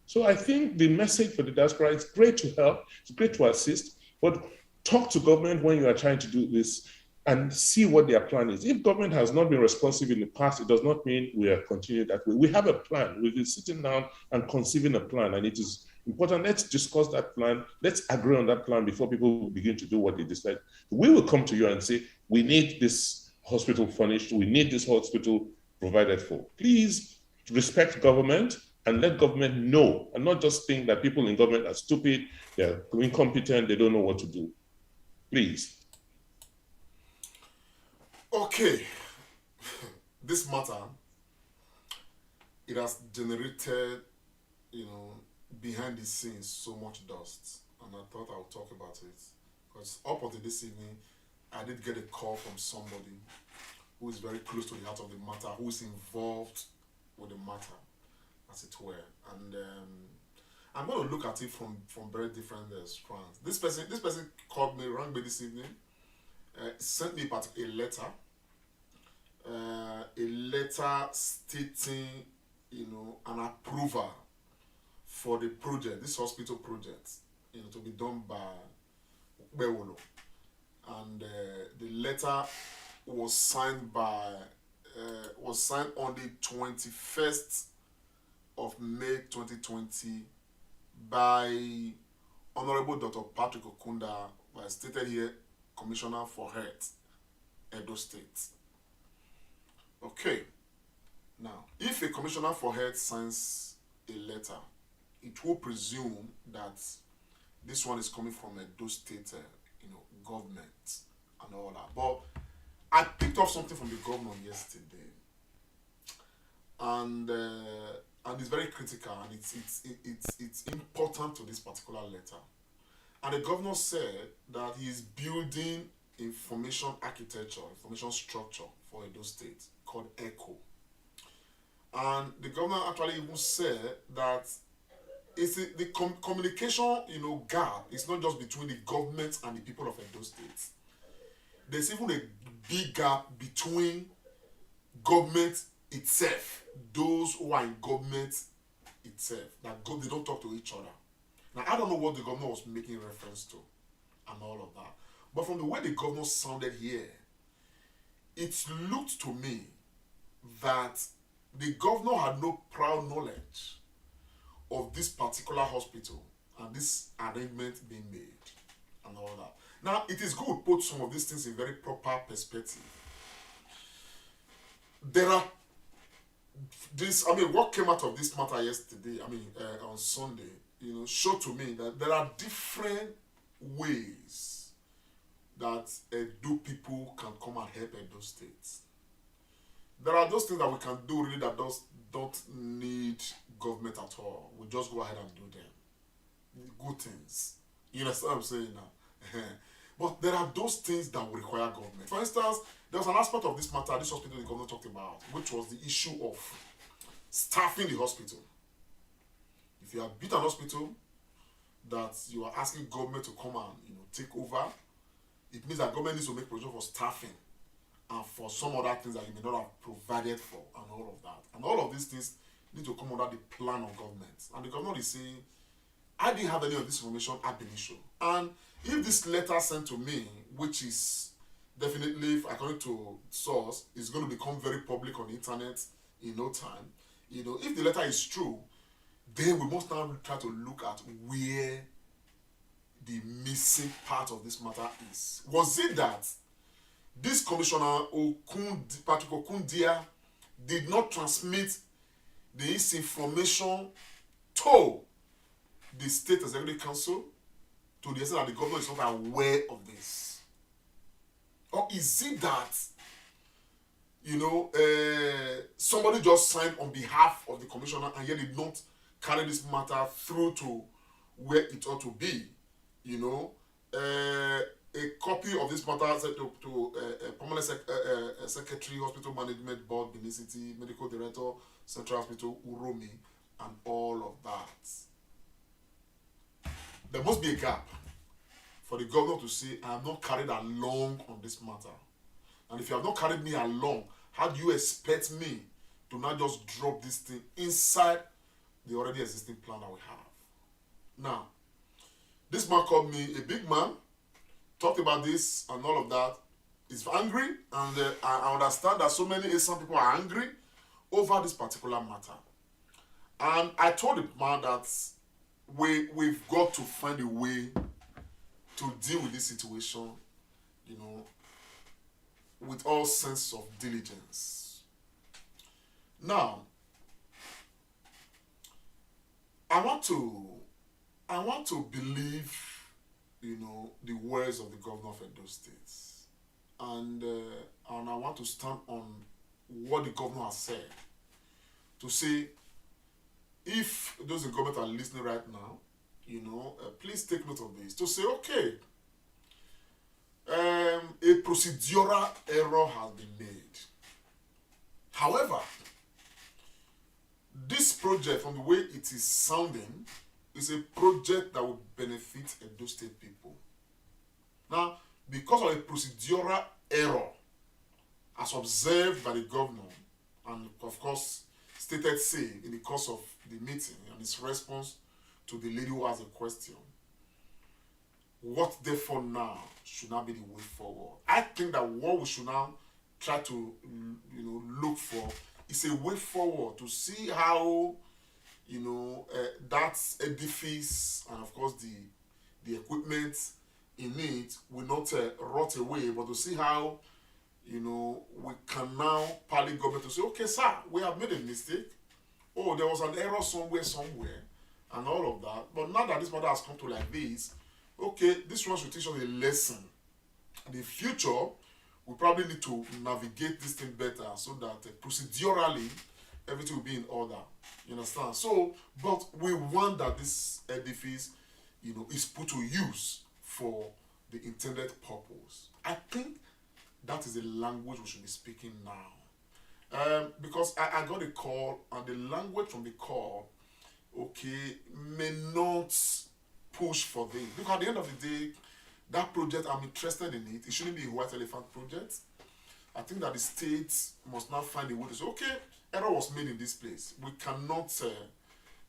So I think the message for the diaspora, it's great to help, it's great to assist, but talk to government when you are trying to do this and see what their plan is. If government has not been responsive in the past, it does not mean we are continuing that way. We have a plan. We've been sitting down and conceiving a plan, and it is important. Let's discuss that plan. Let's agree on that plan before people begin to do what they decide. We will come to you and say, we need this hospital furnished. We need this hospital provided for. Please respect government and let government know, and not just think that people in government are stupid, they're incompetent, they don't know what to do. Please.
Okay, this matter, it has generated, behind the scenes so much dust, and I thought I would talk about it, because up until this evening, I did get a call from somebody who is very close to the heart of the matter, who is involved with the matter, as it were, and I'm going to look at it from very different strands. This person called me, rang me this evening, sent me a letter. A letter stating, an approval for the project, this hospital project, to be done by and the letter was signed by was signed on the 21st of May 2020 by Honorable Dr. Patrick Okunda, as stated here, Commissioner for Health, Edo State. Okay. Now, if a Commissioner for Health signs a letter, it will presume that this one is coming from Edo State, government and all that. But I picked up something from the governor yesterday, and it's very critical, and it's important to this particular letter. And the governor said that he is building information architecture, information structure for Edo State called ECHO. And the governor actually even said that the communication, gap is not just between the government and the people of Edo State. There's even a big gap between government itself, those who are in government itself, that they don't talk to each other. Now, I don't know what the governor was making reference to and all of that. But from the way the governor sounded here, it looked to me that the governor had no prior knowledge of this particular hospital and this arrangement being made and all that. Now, it is good to put some of these things in very proper perspective. There are what came out of this matter yesterday, on Sunday, showed to me that there are different ways that Edo people can come and help Edo State. There are those things that we can do really that don't need government at all. We just go ahead and do them. Good things. You understand what I'm saying now? But there are those things that will require government. For instance, there was an aspect of this matter, this hospital the governor talked about, which was the issue of staffing the hospital. If you have built an hospital that you are asking government to come and take over, it means that government needs to make provision for staffing and for some other things that you may not have provided for and all of that. And all of these things need to come under the plan of government. And the governor is saying, I didn't have any of this information at the initial. And if this letter sent to me, which is definitely, according to source, is going to become very public on the internet in no time, if the letter is true, then we must now try to look at where the missing part of this matter is. Was it that this Commissioner Patrick Okundia did not transmit this information to the State Executive Council to the extent that the governor is not aware of this? Or is it that, somebody just signed on behalf of the commissioner and yet did not carry this matter through to where it ought to be? A copy of this matter sent to Permanent Secretary, Hospital Management Board, Benin City, Medical Director, Central Hospital, Uromi, and all of that. There must be a gap for the governor to say, I am not carried along on this matter. And if you have not carried me along, how do you expect me to not just drop this thing inside the already existing plan that we have? Now, this man called me a big man, talked about this and all of that. He's angry, and I understand that so many Asian people are angry over this particular matter. And I told the man that we've got to find a way to deal with this situation, with all sense of diligence. Now, I want to believe, the words of the governor of Edo State, and I want to stand on what the governor has said, to say, if those in government are listening right now, please take note of this, to say, okay, a procedural error has been made. However, this project, from the way it is sounding, is a project that will benefit Edo State people. Now, because of a procedural error, as observed by the governor, and of course stated say in the course of the meeting and his response to the lady who asked a question, what therefore now should now be the way forward? I think that what we should now try to, look for is a way forward to see how, that edifice and of course the equipment in it will not rot away, but to see how, we can now pally government to say, okay, sir, we have made a mistake. Oh, there was an error somewhere, and all of that. But now that this matter has come to like this, okay, this one should teach us a lesson. In the future, we probably need to navigate this thing better so that procedurally, everything will be in order. You understand? So, but we want that this edifice, is put to use for the intended purpose. I think that is the language we should be speaking now. Because I got a call, and the language from the call, okay, may not push for this. Because at the end of the day, that project, I'm interested in it. It shouldn't be a white elephant project. I think that the state must now find a way to say, okay, error was made in this place. We cannot,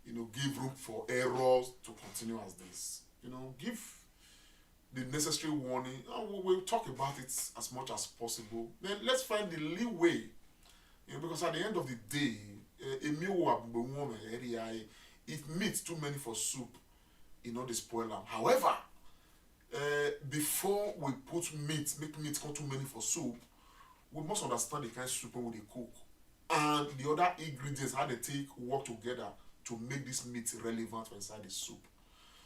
give room for errors to continue as this. Give the necessary warning, and we'll talk about it as much as possible. Then let's find the leeway, because at the end of the day, if meat too many for soup, they spoil them. However, before we make meat come too many for soup, we must understand the kind of soup we cook and the other ingredients, how they work together to make this meat relevant for inside the soup.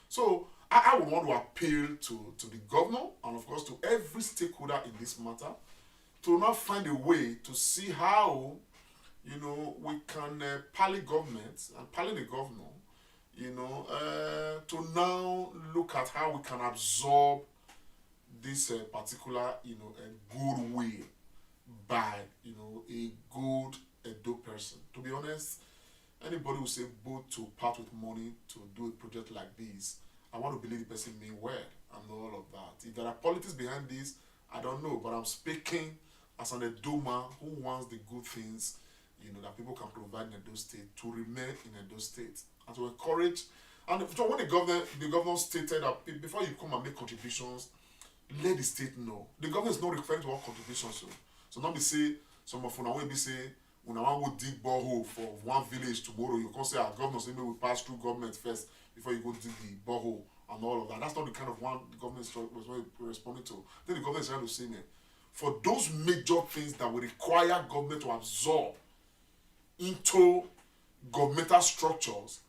So I would want to appeal to the governor and of course to every stakeholder in this matter to now find a way to see how we can pally government and pally the governor, to now look at how we can absorb this particular goodwill by a good Edo person. To be honest, anybody who say both to part with money to do a project like this, I want to believe the person mean well and all of that. If there are politics behind this, I don't know, but I'm speaking as an Edo man who wants the good things that people can provide in Edo State to remain in Edo State and to encourage. And so when the governor stated that before you come and make contributions, let the state know. The government is not referring to all contributions. So not be say some of una will be say when I want to dig borehole for one village tomorrow, you can't say our governor say we pass through government first before you go dig the borehole and all of that. That's not the kind of one the government was responding to. Then the government is trying to say, for those major things that will require government to absorb into governmental structures,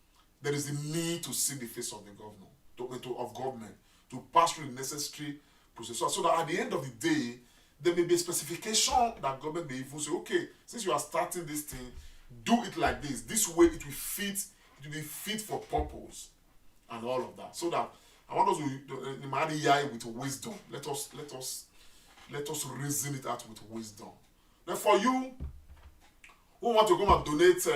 there is the need to see the face of the government to pass through the necessary process. So that at the end of the day, there may be a specification that government may even say, okay, since you are starting this thing, do it like this. This way it will be fit for purpose and all of that. So that I want us to marry with wisdom. Let us reason it out with wisdom. Now for you who want to come and donate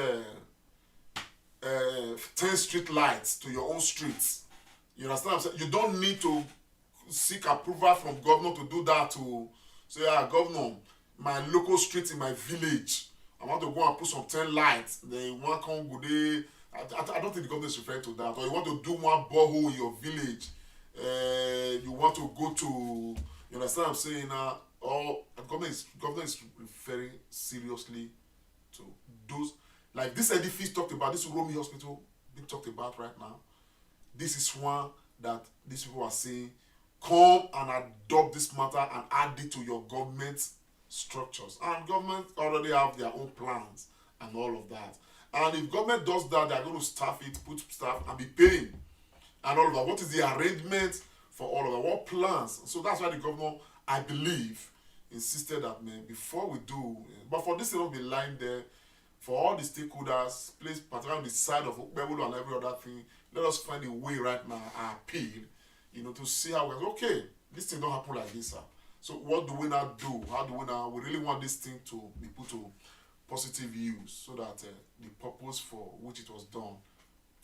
10 street lights to your own streets, you understand what I'm saying? You don't need to seek approval from governor to do that, to say, governor, my local street in my village, I want to go and put some 10 lights. Then you want to come good day. I don't think the government is referring to that. Or you want to do one borehole in your village. You want to go to, you understand what I'm saying? Or government is referring seriously to those, like this edifice talked about, this Romy Hospital being talked about right now. This is one that these people are saying, come and adopt this matter and add it to your government structures. And government already have their own plans and all of that. And if government does that, they are going to staff it, put staff and be paying and all of that. What is the arrangement for all of that? What plans? So that's why the governor, I believe, insisted that, before we do, but for this to not be lying there, for all the stakeholders, placed particularly on the side of Okpebolo and every other thing, let us find a way right now, I appeal, to see how we're okay, this thing don't happen like this, sir. So what do we now do? How do we really want this thing to be put to positive use so that the purpose for which it was done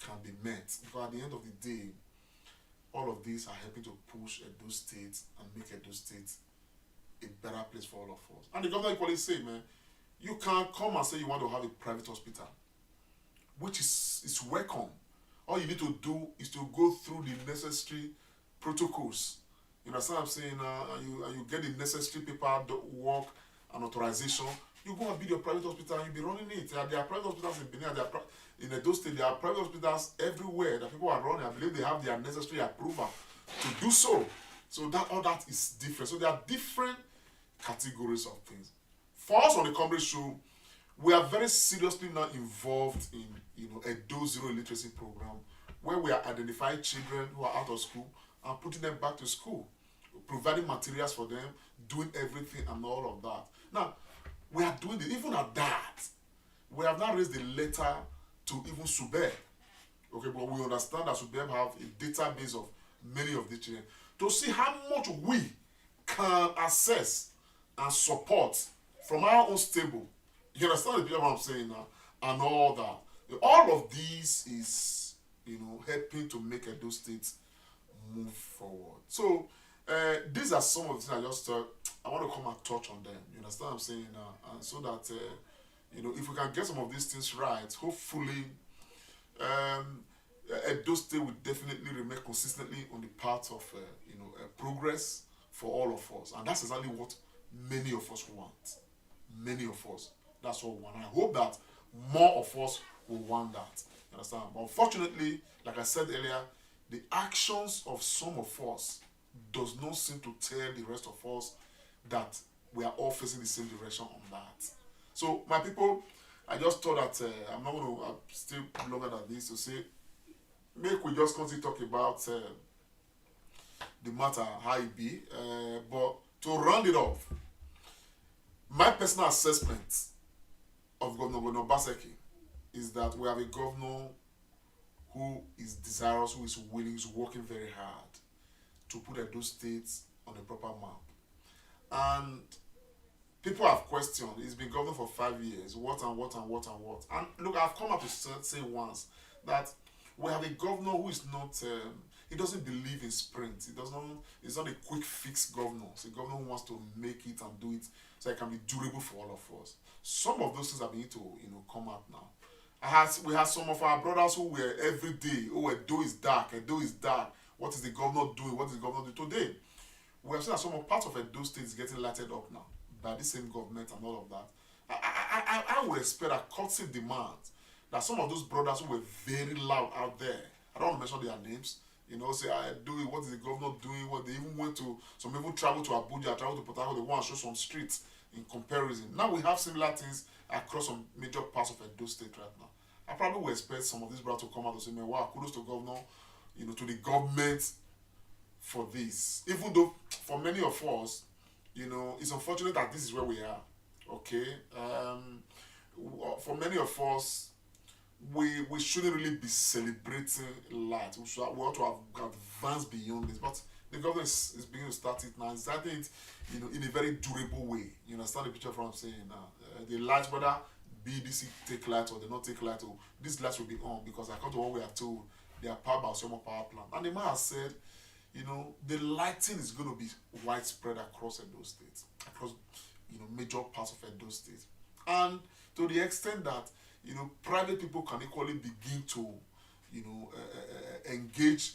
can be met? Because at the end of the day, all of these are helping to push Edo State and make Edo State a better place for all of us. And the governor equally say, you can't come and say you want to have a private hospital, which is welcome. All you need to do is to go through the necessary protocols. You understand what I'm saying? And you get the necessary paperwork an authorization, you go and build your private hospital and you'll be running it. There are private hospitals in Benin, in Edo State, there are private hospitals everywhere that people are running. I believe they have their necessary approval to do so. So that all that is different. So there are different categories of things. For us on the Comrade Show, we are very seriously now involved in Edo Zero Literacy Program, where we are identifying children who are out of school and putting them back to school, providing materials for them, doing everything and all of that. Now, we are doing it. Even at that, we have now raised the letter to even SUBEB. Okay, but we understand that SUBEB have a database of many of the children to see how much we can access and support from our own stable. You understand the picture what I'm saying now? And all that. All of these is, helping to make Edo State move forward. So, these are some of the things I just thought I want to come and touch on them. You understand what I'm saying now? And so that, if we can get some of these things right, hopefully, Edo State will definitely remain consistently on the path of, progress for all of us. And that's exactly what many of us want. Many of us. That's what we want. I hope that more of us will want that. You understand? But unfortunately, like I said earlier, the actions of some of us does not seem to tell the rest of us that we are all facing the same direction on that. So, my people, I just thought that I'm not going to stay longer than this to say, make we just continue to talk about the matter, how it be. But to round it off, my personal assessment of Godwin Obaseki is that we have a governor who is desirous, who is willing, is working very hard to put Edo State on a proper map. And people have questioned, he's been governor for 5 years, what. And look, I've come up to say once that we have a governor who is not, he doesn't believe in sprint. He's not a quick fix governor. It's a governor who wants to make it and do it so it can be durable for all of us. Some of those things are beginning to, come out now. We had some of our brothers who were every day, Edo is dark, Edo is dark. What is the governor doing? What is the governor doing today? We have seen that some of parts of Edo State is getting lighted up now by the same government and all of that. I would expect a courtesy demand that some of those brothers who were very loud out there, I don't want to mention their names, say, I do it, what is the governor doing? What they even went to, some people travel to Abuja, travel to Port Harcourt, they want to show some streets in comparison. Now we have similar things across some major parts of Edo State right now. I probably would expect some of these brothers to come out and say, man, wow, kudos to governor, to the government for this. Even though for many of us, it's unfortunate that this is where we are. Okay? For many of us, we shouldn't really be celebrating light. We ought to have advanced beyond this. But the government is beginning to start it now. It's starting it, in a very durable way. You understand the picture from what I'm saying now? The lights, whether BDC take light or they not take light, or these lights will be on because according to what we are told, they are powered by some power plant. And the man has said, the lighting is going to be widespread across Edo State, across major parts of Edo State, and to the extent that private people can equally begin to engage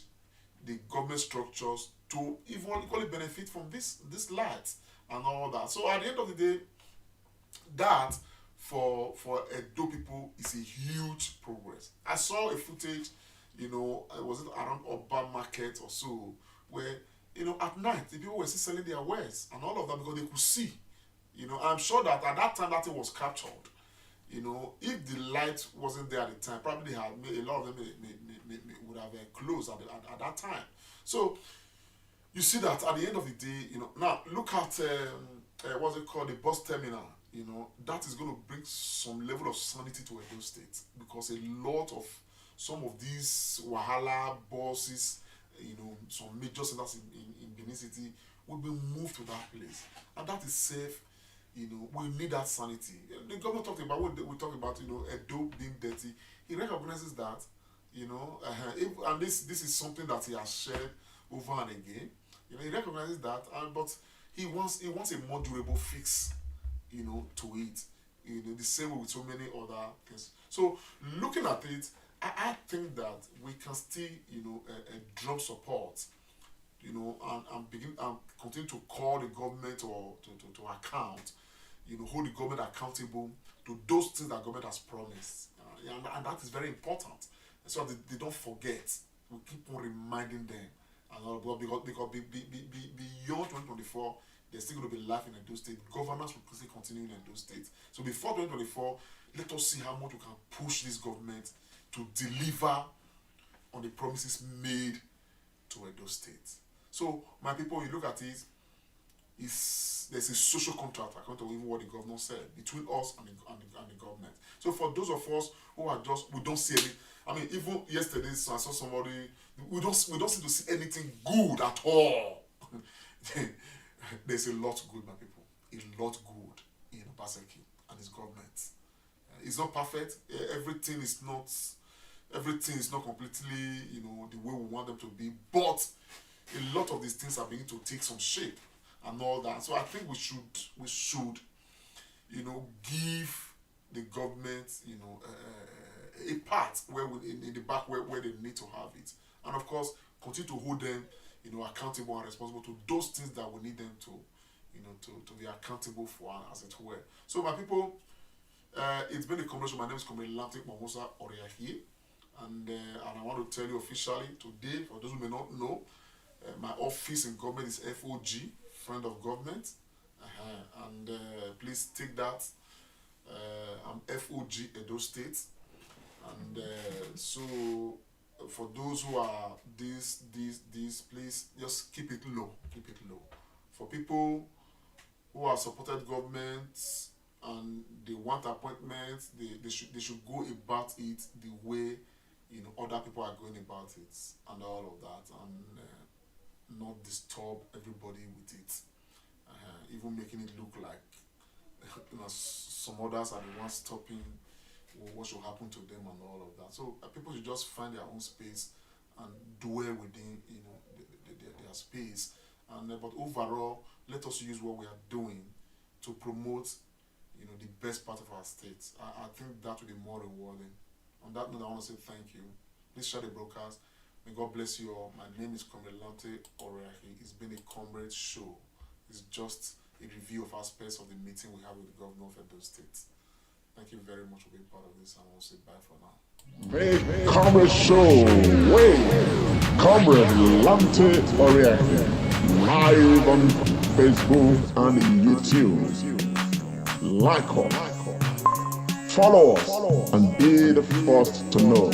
the government structures to even equally benefit from this light and all that. So at the end of the day, that for Edo people is a huge progress. I saw a footage, was it around Oba Market or so, where at night the people were still selling their wares and all of that because they could see. I'm sure that at that time that thing was captured. If the light wasn't there at the time, probably they had a lot of them would have closed at that time. So you see that at the end of the day, now look at what's it called, the bus terminal. That is going to bring some level of sanity to Edo State because a lot of some of these Wahala buses, some major centers in Benin City will be moved to that place, and that is safe. We need that sanity. The government talked about when we talk about Edo being dirty. He recognizes that, and this is something that he has shared over and again. He recognizes that, but he wants a more durable fix, to it. The same way with so many other things. So looking at it, I think that we can still, drum support, and begin and continue to call the government or to account, hold the government accountable to those things that government has promised. And that is very important. So they don't forget. We keep on reminding them. And because beyond 2024, there's still going to be life in Edo State. Governance will still continue in Edo State. So before 2024, let us see how much we can push this government to deliver on the promises made to Edo State. So, my people, you look at it, there's a social contract, according to even what the governor said, between us and the government. So, for those of us who are we don't see any, I mean, even yesterday, I saw somebody, we don't seem to see anything good at all. There's a lot good, my people, a lot good in Obaseki and his government. It's not perfect. Everything is not completely, the way we want them to be. But a lot of these things are beginning to take some shape and all that. So I think we should, give the government, a part where in the back where they need to have it, and of course continue to hold them, accountable and responsible to those things that we need them to, to be accountable for, as it were. So my people. It's been a conversation. My name is Comrade Lamptay Oriakhi, and I want to tell you officially today, for those who may not know, my office in government is FOG, Friend of Government, and please take that. I'm FOG Edo State, and so for those who are this, please just keep it low. For people who have supported governments and they want appointments, they should go about it the way other people are going about it, and all of that, and not disturb everybody with it, even making it look like some others are the ones stopping what should happen to them and all of that. So people should just find their own space and dwell within their space, and but overall, let us use what we are doing to promote the best part of our state. I think that will be more rewarding. On that note, I want to say thank you. Please share the broadcast. May God bless you all. My name is Comrade Lamptay Oriakhi. It's been a comrade show. It's just a review of aspects of the meeting we have with the governor of Edo State. Thank you very much for being part of this, and I will say bye for now.
Hey, Comrade Show, wait, Comrade Lamptay Oriakhi, live on Facebook and YouTube. Like us, follow us, and be the first to know.